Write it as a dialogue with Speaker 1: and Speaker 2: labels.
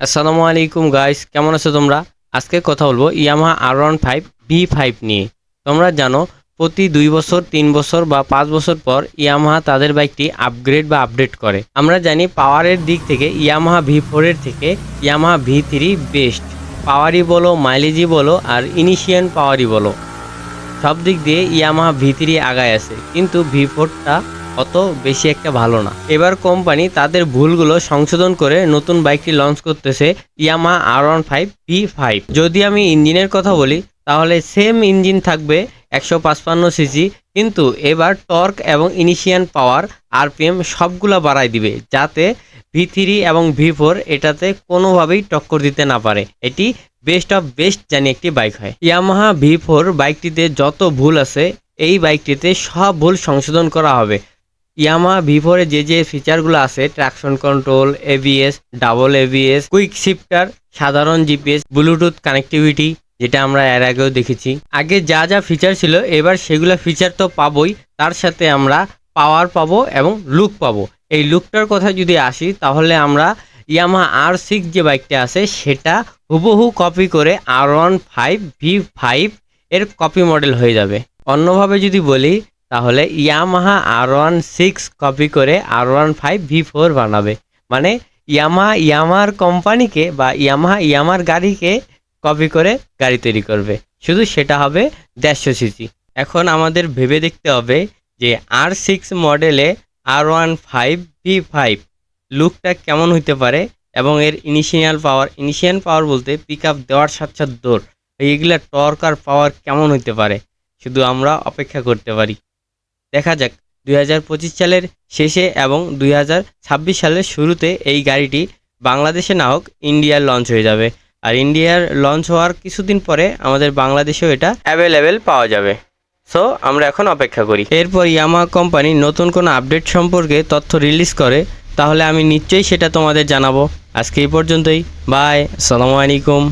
Speaker 1: আসসালামু আলাইকুম গাইস, কেমন আছো তোমরা? আজকে কথা বলবো ইয়ামাহা R15 V5 নিয়ে। তোমরা জানো প্রতি 2 বছর 3 বছর বা 5 বছর পর ইয়ামাহা তাদের বাইকটি আপগ্রেড বা আপডেট করে। আমরা জানি পাওয়ারের দিক থেকে ইয়ামাহা V4 এর থেকে ইয়ামাহা V3 বেস্ট। পাওয়ারই বলো, মাইলেজই বলো আর ইনিশিয়াল পাওয়ারই বলো, সব দিক দিয়ে ইয়ামাহা V3 আগায় আছে, কিন্তু V4টা অত বেশি একটা ভালো না। এবার কোম্পানি তাদের ভুলগুলো সংশোধন করে নতুন বাইকটি লঞ্চ করতেছে ইয়ামাহা R15 V5। যদি আমি ইঞ্জিনের কথা বলি তাহলে সেম ইঞ্জিন থাকবে 155 সিসি, কিন্তু এবার টর্ক এবং ইনিশিয়াল পাওয়ার আরপিএম সবগুলা বাড়াই দিবে, যাতে V3 এবং V4 এটাতে কোনোভাবেই টক্কর দিতে না পারে। এটি বেস্ট অফ বেস্ট জানি একটি বাইক হয়। ইয়ামাহা V4 বাইকটিতে যত ভুল আছে এই বাইকটিতে সব ভুল সংশোধন করা হবে। ইয়ামাহা V4 এ যে ফিচারগুলো আছে, traction control, ABS, double ABS, quick shifter, সাধারণ জিপিএস, ব্লুটুথ কানেক্টিভিটি, যেটা আমরা এর আগেও দেখেছি। আগে যা ফিচার ছিল এবার সেগুলো ফিচার তো পাবোই, তার সাথে আমরা পাওয়ার পাবো এবং লুক পাবো। এই লুকটার কথা যদি আসি তাহলে আমরা ইয়ামাহা R6 যে বাইকটা আছে সেটা হুবহু কপি করে R15 V5 এর কপি মডেল হয়ে যাবে। অন্যভাবে যদি বলি তাহলে ইয়ামাহা R16 কপি করে R15 V4 বানাবে। মানে ইয়ামাহার কোম্পানিকে বা ইয়ামাহার গাড়িকে কপি করে গাড়ি তৈরি করবে, শুধু সেটা হবে 150 সিসি। এখন আমাদের ভেবে দেখতে হবে যে R6 মডেলে R15 V5 লুকটা কেমন হইতে পারে এবং এর ইনিশিয়াল পাওয়ার বলতে পিক আপ দেওয়ার সাথে সাথে দৌড়, এইগুলা টর্ক আর পাওয়ার কেমন হইতে পারে শুধু আমরা অপেক্ষা করতে পারি। দেখা যাক 2025 সালের শেষে এবং 2026 সালের শুরুতে এই গাড়িটি বাংলাদেশে না হোক ইন্ডিয়ার লঞ্চ হয়ে যাবে, আর ইন্ডিয়ার লঞ্চ হওয়ার কিছুদিন পরে আমাদের বাংলাদেশেও এটা অ্যাভেলেবেল পাওয়া যাবে। সো আমরা এখন অপেক্ষা করি। এরপর ইয়ামাহা কোম্পানি নতুন কোনো আপডেট সম্পর্কে তথ্য রিলিজ করে তাহলে আমি নিশ্চয়ই সেটা তোমাদের জানাবো। আজকে এই পর্যন্তই, বাই, আসসালামু আলাইকুম।